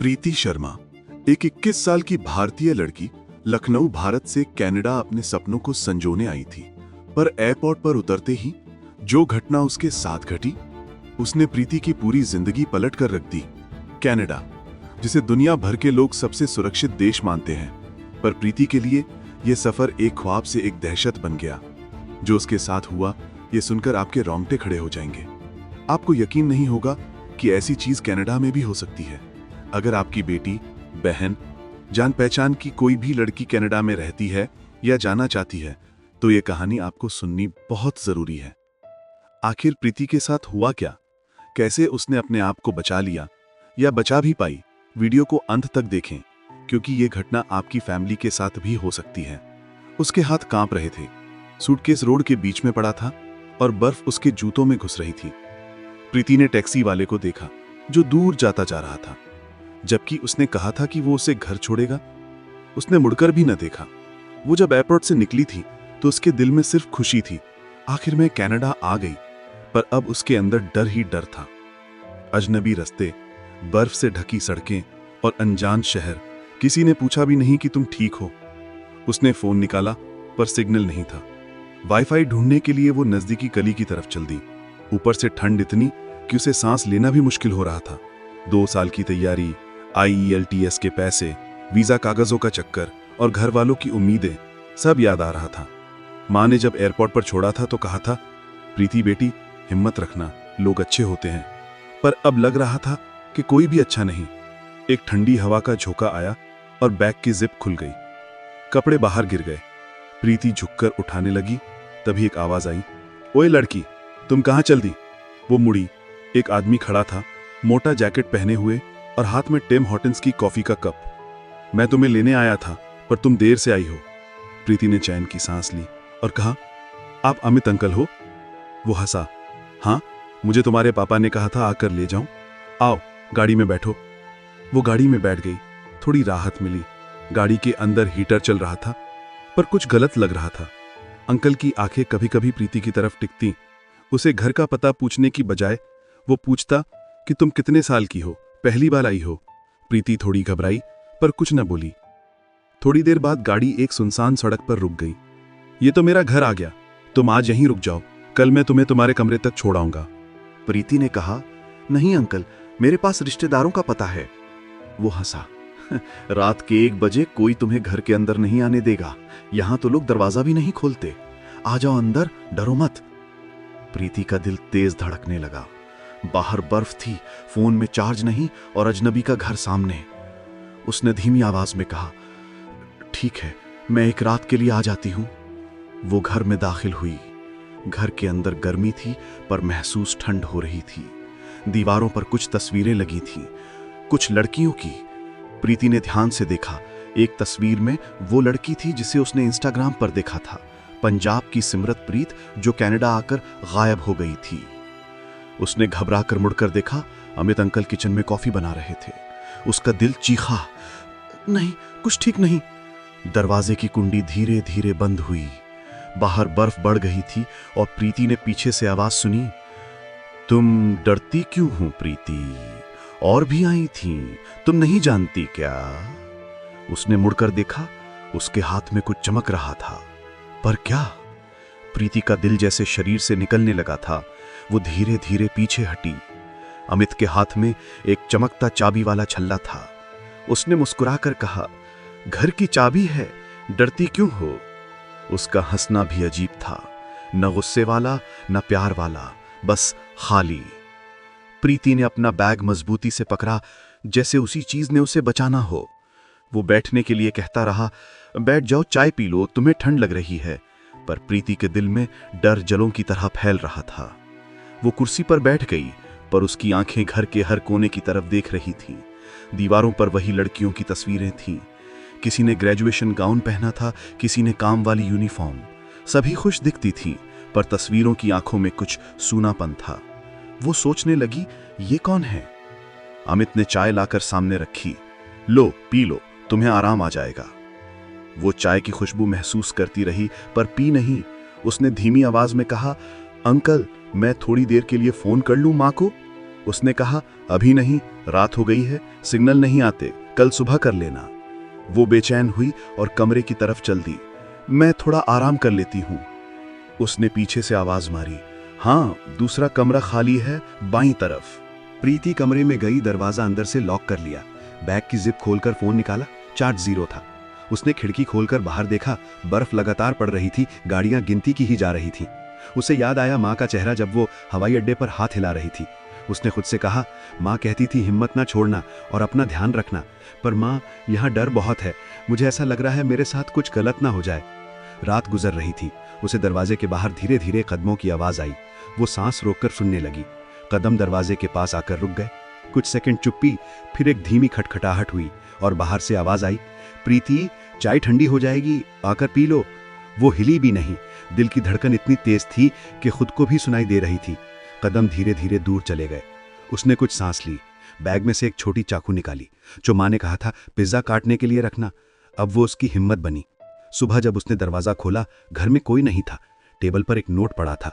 प्रीति शर्मा एक 21 साल की भारतीय लड़की लखनऊ भारत से कनाडा अपने सपनों को संजोने आई थी। पर एयरपोर्ट पर उतरते ही जो घटना उसके साथ घटी उसने प्रीति की पूरी जिंदगी पलट कर रख दी। कनाडा, जिसे दुनिया भर के लोग सबसे सुरक्षित देश मानते हैं, पर प्रीति के लिए यह सफर एक ख्वाब से एक दहशत बन गया। जो उसके साथ हुआ ये सुनकर आपके रोंगटे खड़े हो जाएंगे। आपको यकीन नहीं होगा कि ऐसी चीज कनाडा में भी हो सकती है। अगर आपकी बेटी, बहन, जान पहचान की कोई भी लड़की कनाडा में रहती है या जाना चाहती है तो ये कहानी आपको सुननी बहुत जरूरी है। आखिर प्रीति के साथ हुआ क्या, कैसे उसने अपने आप को बचा लिया या बचा भी पाई, वीडियो को अंत तक देखें क्योंकि ये घटना आपकी फैमिली के साथ भी हो सकती है। उसके हाथ कांप रहे थे, सूटकेस रोड के बीच में पड़ा था और बर्फ उसके जूतों में घुस रही थी। प्रीति ने टैक्सी वाले को देखा जो दूर जाता जा रहा था, जबकि उसने कहा था कि वो उसे घर छोड़ेगा। उसने मुड़कर भी न देखा। वो जब एयरपोर्ट से निकली थी तो उसके दिल में सिर्फ खुशी थी, आखिर में कनाडा आ गई। पर अब उसके अंदर डर ही डर था। अजनबी रास्ते, बर्फ से ढकी सड़कें और अनजान शहर। किसी ने पूछा भी नहीं कि तुम ठीक हो। उसने फोन निकाला पर सिग्नल नहीं था। वाईफाई ढूंढने के लिए वो नजदीकी गली की तरफ चल दी। ऊपर से ठंड इतनी कि उसे सांस लेना भी मुश्किल हो रहा था। 2 साल की तैयारी, IELTS के पैसे, वीजा कागजों का चक्कर और घर वालों की उम्मीदें, सब याद आ रहा था। माँ ने जब एयरपोर्ट पर छोड़ा था तो कहा था, प्रीति बेटी हिम्मत रखना, लोग अच्छे होते हैं। पर अब लग रहा था कि कोई भी अच्छा नहीं। एक ठंडी हवा का झोंका आया और बैग की जिप खुल गई। कपड़े बाहर गिर गए। प्रीति झुककर उठाने लगी, तभी एक आवाज आई, ओए लड़की, तुम कहाँ चल दी? वो मुड़ी। एक आदमी खड़ा था, मोटा जैकेट पहने हुए और हाथ में टिम हॉर्टन्स की कॉफी का कप। मैं तुम्हें लेने आया था पर तुम देर से आई हो। प्रीति ने चैन की सांस ली और कहा, आप अमित अंकल हो? वो हंसा, हाँ, मुझे तुम्हारे पापा ने कहा था आकर ले जाऊं। आओ गाड़ी में बैठो। वो गाड़ी में बैठ गई। थोड़ी राहत मिली। गाड़ी के अंदर हीटर चल रहा था पर कुछ गलत लग रहा था। अंकल की आंखें कभी कभी प्रीति की तरफ टिकती। उसे घर का पता पूछने की बजाय वो पूछता कि तुम कितने साल की हो, पहली बार आई हो? प्रीति थोड़ी घबराई पर कुछ न बोली। थोड़ी देर बाद गाड़ी एक सुनसान सड़क पर रुक गई। ये तो मेरा घर आ गया, तुम आज यहीं रुक जाओ, कल मैं तुम्हें तुम्हारे कमरे तक छोड़ आऊंगा। प्रीति ने कहा, नहीं अंकल, मेरे पास रिश्तेदारों का पता है। वो हंसा, रात के 1 बजे कोई तुम्हें घर के अंदर नहीं आने देगा। यहां तो लोग दरवाजा भी नहीं खोलते। आ जाओ अंदर, डरो मत। प्रीति का दिल तेज धड़कने लगा। बाहर बर्फ थी, फोन में चार्ज नहीं और अजनबी का घर सामने। उसने धीमी आवाज में कहा, ठीक है, मैं एक रात के लिए आ जाती हूं। वो घर में दाखिल हुई। घर के अंदर गर्मी थी पर महसूस ठंड हो रही थी। दीवारों पर कुछ तस्वीरें लगी थीं, कुछ लड़कियों की। प्रीति ने ध्यान से देखा। एक तस्वीर में वो लड़की थी जिसे उसने इंस्टाग्राम पर देखा था, पंजाब की सिमरत प्रीत, जो कनाडा आकर गायब हो गई थी। उसने घबरा कर मुड़कर देखा, अमित अंकल किचन में कॉफी बना रहे थे। उसका दिल चीखा, नहीं, कुछ ठीक नहीं। दरवाजे की कुंडी धीरे धीरे बंद हुई। बाहर बर्फ बढ़ गई थी और प्रीति ने पीछे से आवाज सुनी, तुम डरती क्यों हो प्रीति? और भी आई थी, तुम नहीं जानती क्या? उसने मुड़कर देखा, उसके हाथ में कुछ चमक रहा था। पर क्या? प्रीति का दिल जैसे शरीर से निकलने लगा था। वो धीरे धीरे पीछे हटी। अमित के हाथ में एक चमकता चाबी वाला छल्ला था। उसने मुस्कुराकर कहा, घर की चाबी है, डरती क्यों हो? उसका हंसना भी अजीब था, न गुस्से वाला न प्यार वाला, बस खाली। प्रीति ने अपना बैग मजबूती से पकड़ा, जैसे उसी चीज ने उसे बचाना हो। वो बैठने के लिए कहता रहा, बैठ जाओ, चाय पी लो, तुम्हें ठंड लग रही है। पर प्रीति के दिल में डर जलों की तरह फैल रहा था। वो कुर्सी पर बैठ गई पर उसकी आंखें घर के हर कोने की तरफ देख रही थीं। दीवारों पर वही लड़कियों की तस्वीरें थीं। किसी ने ग्रेजुएशन गाउन पहना था, किसी ने काम वाली यूनिफॉर्म। सभी खुश दिखती थीं, पर तस्वीरों की आंखों में कुछ सूनापन था। वो सोचने लगी, ये कौन है? अमित ने चाय लाकर सामने रखी। लो, पी लो, तुम्हें आराम आ जाएगा। वो चाय की खुशबू महसूस करती रही पर पी नहीं। उसने धीमी आवाज में कहा, अंकल, मैं थोड़ी देर के लिए फोन कर लूं मां को? उसने कहा, अभी नहीं, रात हो गई है, सिग्नल नहीं आते, कल सुबह कर लेना। वो बेचैन हुई और कमरे की तरफ चल दी। मैं थोड़ा आराम कर लेती हूँ। उसने पीछे से आवाज मारी। हाँ, दूसरा कमरा खाली है, बाईं तरफ। प्रीति कमरे में गई, दरवाजा अंदर से लॉक कर लिया। बैग की जिप खोलकर फोन निकाला, चार्ज 0 था। उसने खिड़की खोलकर बाहर देखा, बर्फ लगातार पड़ रही थी, गाड़ियां गिनती की ही जा रही थी। उसे याद आया माँ का चेहरा जब वो हवाई अड्डे पर हाथ हिला रही थी। उसने खुद से कहा, माँ कहती थी हिम्मत ना छोड़ना और अपना ध्यान रखना, पर माँ यहाँ डर बहुत है, मुझे ऐसा लग रहा है मेरे साथ कुछ गलत ना हो जाए। रात गुजर रही थी। उसे दरवाजे के बाहर धीरे धीरे कदमों की आवाज आई। वो सांस रोककर सुनने लगी। कदम दरवाजे के पास आकर रुक गए। कुछ सेकंड चुप्पी, फिर एक धीमी खटखटाहट हुई और बाहर से आवाज आई, प्रीति, चाय ठंडी हो जाएगी, आकर पी लो। वो हिली भी नहीं। दिल की धड़कन इतनी तेज थी कि खुद को भी सुनाई दे रही थी। कदम धीरे धीरे दूर चले गए। उसने कुछ सांस ली। बैग में से एक छोटी चाकू निकाली, जो माँ ने कहा था पिज्जा काटने के लिए रखना। अब वो उसकी हिम्मत बनी। सुबह जब उसने दरवाजा खोला, घर में कोई नहीं था। टेबल पर एक नोट पड़ा था।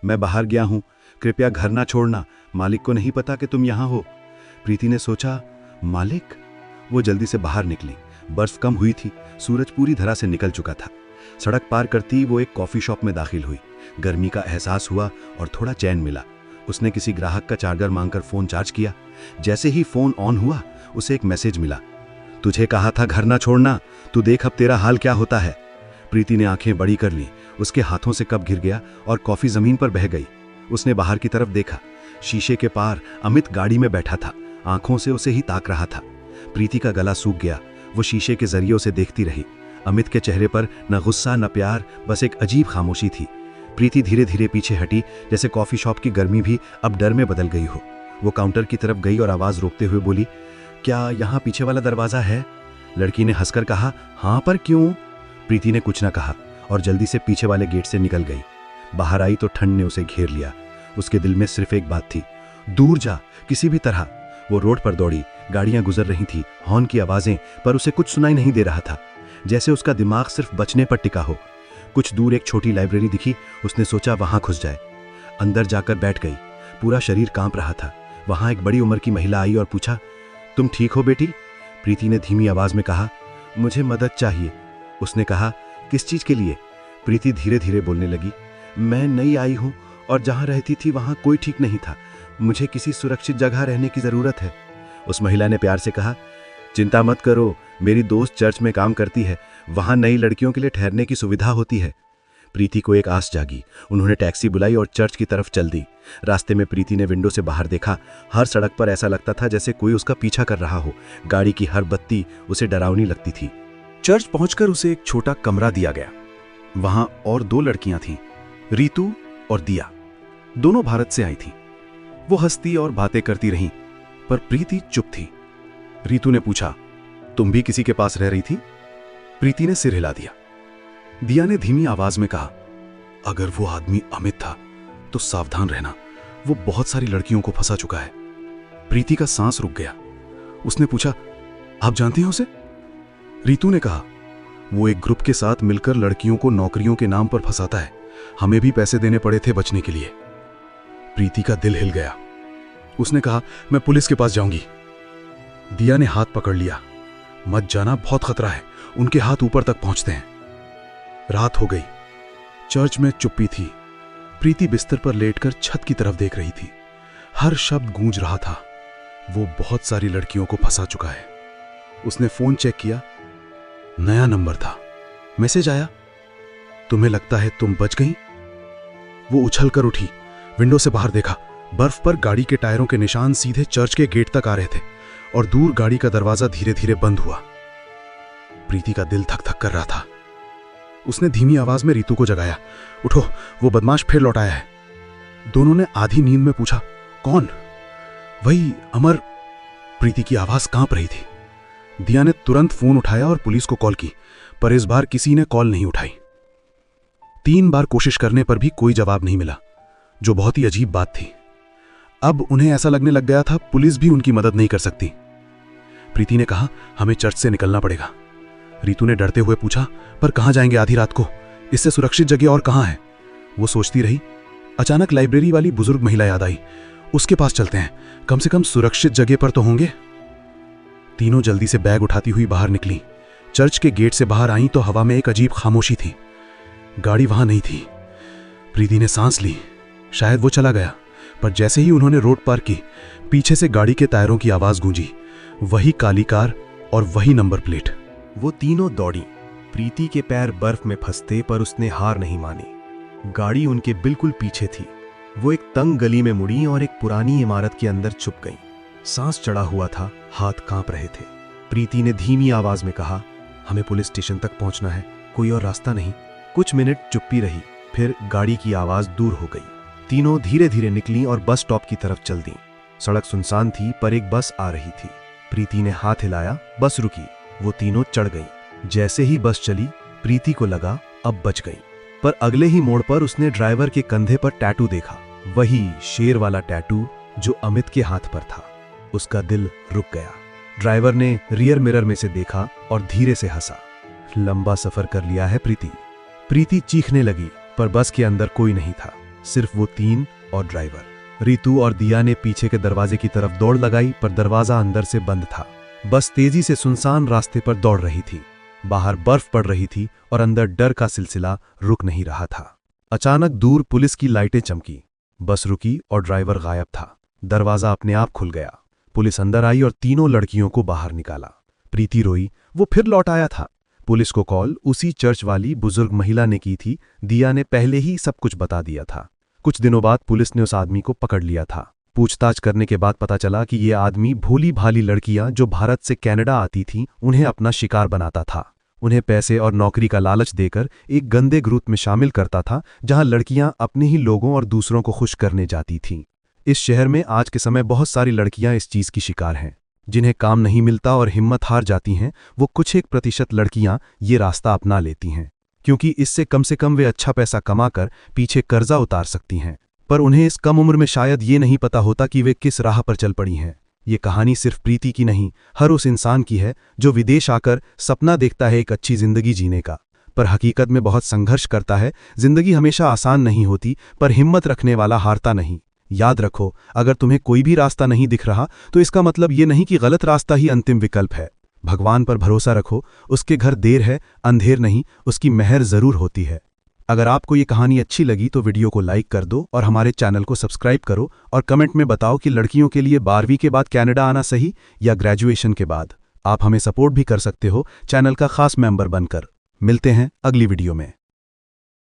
मैं बाहर गया हूं, कृपया घर ना छोड़ना, मालिक को नहीं पता कि तुम यहां हो। प्रीति ने सोचा, मालिक? वो जल्दी से बाहर निकली। बर्फ कम हुई थी, सूरज पूरी तरह से निकल चुका था। सड़क पार करती वो एक कॉफी शॉप में दाखिल हुई। गर्मी का एहसास हुआ और थोड़ा चैन मिला। उसने किसी ग्राहक का चार्जर मांगकर फोन चार्ज किया। जैसे ही फोन ऑन हुआ, उसे एक मैसेज मिला, तुझे कहा था घर ना छोड़ना, तू देख अब तेरा हाल क्या होता है। प्रीति ने आंखें बड़ी कर ली। उसके हाथों से कप गिर गया और कॉफी जमीन पर बह गई। उसने बाहर की तरफ देखा। शीशे के पार अमित गाड़ी में बैठा था, आंखों से उसे ही ताक रहा था। प्रीति का गला सूख गया। वो शीशे के जरिए उसे देखती रही। अमित के चेहरे पर न गुस्सा न प्यार, बस एक अजीब खामोशी थी। प्रीति धीरे धीरे पीछे हटी, जैसे कॉफी शॉप की गर्मी भी अब डर में बदल गई हो। वो काउंटर की तरफ गई और आवाज रोकते हुए बोली, क्या यहाँ पीछे वाला दरवाजा है? लड़की ने हंसकर कहा, हाँ, पर क्यों? प्रीति ने कुछ न कहा और जल्दी से पीछे वाले गेट से निकल गई। बाहर आई तो ठंड ने उसे घेर लिया। उसके दिल में सिर्फ एक बात थी, दूर जा, किसी भी तरह। वो रोड पर दौड़ी। गाड़ियां गुजर रही थी, हॉर्न की आवाजें, पर उसे कुछ सुनाई नहीं दे रहा था, जैसे उसका दिमाग सिर्फ बचने पर टिका हो। कुछ दूर एक छोटी लाइब्रेरी दिखी। उसने सोचा वहां घुस जाए। अंदर जाकर बैठ गई। पूरा शरीर कांप रहा था। वहां एक बड़ी उम्र की महिला आई और पूछा, तुम ठीक हो बेटी? प्रीति ने धीमी आवाज में कहा, मुझे मदद चाहिए। उसने कहा, किस चीज के लिए? प्रीति धीरे धीरे बोलने लगी, मैं नई आई हूं और जहां रहती थी वहां कोई ठीक नहीं था, मुझे किसी सुरक्षित जगह रहने की जरूरत है। उस महिला ने प्यार से कहा, चिंता मत करो, मेरी दोस्त चर्च में काम करती है, वहां नई लड़कियों के लिए ठहरने की सुविधा होती है। प्रीति को एक आस जागी। उन्होंने टैक्सी बुलाई और चर्च की तरफ चल दी। रास्ते में प्रीति ने विंडो से बाहर देखा। हर सड़क पर ऐसा लगता था जैसे कोई उसका पीछा कर रहा हो। गाड़ी की हर बत्ती उसे डरावनी लगती थी। चर्च पहुंचकर उसे एक छोटा कमरा दिया गया। वहां और 2 लड़कियां थीं, रीतू और दिया। दोनों भारत से आई थीं। वो हंसती और बातें करती रहीं, पर प्रीति चुप थी। रीतू ने पूछा, तुम भी किसी के पास रह रही थी? प्रीति ने सिर हिला दिया। दिया ने धीमी आवाज में कहा, अगर वो आदमी अमित था तो सावधान रहना, वो बहुत सारी लड़कियों को फंसा चुका है। प्रीति का सांस रुक गया। उसने पूछा, आप जानती हैं उसे? रीतू ने कहा, वो एक ग्रुप के साथ मिलकर लड़कियों को नौकरियों के नाम पर फंसाता है, हमें भी पैसे देने पड़े थे बचने के लिए। प्रीति का दिल हिल गया। उसने कहा, मैं पुलिस के पास जाऊंगी। दिया ने हाथ पकड़ लिया, मत जाना, बहुत खतरा है, उनके हाथ ऊपर तक पहुंचते हैं। रात हो गई। चर्च में चुप्पी थी। प्रीति बिस्तर पर लेटकर छत की तरफ देख रही थी। हर शब्द गूंज रहा था, वो बहुत सारी लड़कियों को फंसा चुका है। उसने फोन चेक किया, नया नंबर था। मैसेज आया, तुम्हें लगता है तुम बच गई? वो उछलकर उठी, विंडो से बाहर देखा। बर्फ पर गाड़ी के टायरों के निशान सीधे चर्च के गेट तक आ रहे थे और दूर गाड़ी का दरवाजा धीरे धीरे बंद हुआ। प्रीति का दिल धक धक कर रहा था। उसने धीमी आवाज में रीतू को जगाया, उठो, वो बदमाश फिर लौट आया है। दोनों ने आधी नींद में पूछा, कौन? वही अमर। प्रीति की आवाज कांप रही थी। दिया ने तुरंत फोन उठाया और पुलिस को कॉल की, पर इस बार किसी ने कॉल नहीं उठाई। 3 बार कोशिश करने पर भी कोई जवाब नहीं मिला, जो बहुत ही अजीब बात थी। अब उन्हें ऐसा लगने लग गया था पुलिस भी उनकी मदद नहीं कर सकती। प्रीति ने कहा, हमें चर्च से निकलना पड़ेगा। रीतू ने डरते हुए पूछा, पर कहां जाएंगे आधी रात को? इससे सुरक्षित जगह और कहां है? वो सोचती रही। अचानक लाइब्रेरी वाली बुजुर्ग महिला याद आई। उसके पास चलते हैं, कम से कम सुरक्षित जगह पर तो होंगे। तीनों जल्दी से बैग उठाती हुई बाहर निकली। चर्च के गेट से बाहर आई तो हवा में एक अजीब खामोशी थी। गाड़ी वहां नहीं थी। प्रीति ने सांस ली, शायद वो चला गया। पर जैसे ही उन्होंने रोड पार की, पीछे से गाड़ी के टायरों की आवाज गूंजी। वही काली कार और वही नंबर प्लेट। वो तीनों दौड़ी। प्रीति के पैर बर्फ में फंसते, पर उसने हार नहीं मानी। गाड़ी उनके बिल्कुल पीछे थी। वो एक तंग गली में मुड़ी और एक पुरानी इमारत के अंदर छुप गई। सांस चढ़ा हुआ था, हाथ कांप रहे थे। प्रीति ने धीमी आवाज में कहा, हमें पुलिस स्टेशन तक पहुंचना है, कोई और रास्ता नहीं। कुछ मिनट चुप्पी रही, फिर गाड़ी की आवाज दूर हो गई। तीनों धीरे धीरे निकली और बस स्टॉप की तरफ चल दी। सड़क सुनसान थी, पर एक बस आ रही थी। प्रीति ने हाथ हिलाया, बस रुकी। वो तीनों चढ़ गई। जैसे ही बस चली, प्रीति को लगा अब बच गई। पर अगले ही मोड़ पर उसने ड्राइवर के कंधे पर टैटू देखा, वही शेर वाला टैटू जो अमित के हाथ पर था। उसका दिल रुक गया। ड्राइवर ने रियर मिरर में से देखा और धीरे से हंसा। लंबा सफर कर लिया है प्रीति। प्रीति चीखने लगी, पर बस के अंदर कोई नहीं था, सिर्फ वो तीन और ड्राइवर। रितु और दिया ने पीछे के दरवाजे की तरफ दौड़ लगाई, पर दरवाजा अंदर से बंद था। बस तेजी से सुनसान रास्ते पर दौड़ रही थी। बाहर बर्फ पड़ रही थी और अंदर डर का सिलसिला रुक नहीं रहा था। अचानक दूर पुलिस की लाइटें चमकी। बस रुकी और ड्राइवर गायब था। दरवाजा अपने आप खुल गया। पुलिस अंदर आई और तीनों लड़कियों को बाहर निकाला। प्रीति रोई, वो फिर लौट आया था। पुलिस को कॉल उसी चर्च वाली बुजुर्ग महिला ने की थी। दिया ने पहले ही सब कुछ बता दिया था। कुछ दिनों बाद पुलिस ने उस आदमी को पकड़ लिया था। पूछताछ करने के बाद पता चला कि ये आदमी भोली भाली लड़कियां जो भारत से कनाडा आती थीं, उन्हें अपना शिकार बनाता था। उन्हें पैसे और नौकरी का लालच देकर एक गंदे ग्रुप में शामिल करता था, जहां लड़कियां अपने ही लोगों और दूसरों को खुश करने जाती थीं। इस शहर में आज के समय बहुत सारी लड़कियां इस चीज की शिकार हैं। जिन्हें काम नहीं मिलता और हिम्मत हार जाती हैं, वो कुछ 1% लड़कियां ये रास्ता अपना लेती हैं, क्योंकि इससे कम से कम वे अच्छा पैसा कमाकर पीछे कर्जा उतार सकती हैं। पर उन्हें इस कम उम्र में शायद ये नहीं पता होता कि वे किस राह पर चल पड़ी हैं। ये कहानी सिर्फ प्रीति की नहीं, हर उस इंसान की है जो विदेश आकर सपना देखता है एक अच्छी जिंदगी जीने का, पर हकीकत में बहुत संघर्ष करता है। जिंदगी हमेशा आसान नहीं होती, पर हिम्मत रखने वाला हारता नहीं। याद रखो, अगर तुम्हें कोई भी रास्ता नहीं दिख रहा तो इसका मतलब ये नहीं कि गलत रास्ता ही अंतिम विकल्प है। भगवान पर भरोसा रखो, उसके घर देर है अंधेर नहीं, उसकी मेहर जरूर होती है। अगर आपको ये कहानी अच्छी लगी तो वीडियो को लाइक कर दो और हमारे चैनल को सब्सक्राइब करो और कमेंट में बताओ कि लड़कियों के लिए 12वीं के बाद कनाडा आना सही या ग्रेजुएशन के बाद। आप हमें सपोर्ट भी कर सकते हो चैनल का खास मेंबर बनकर। मिलते हैं अगली वीडियो में।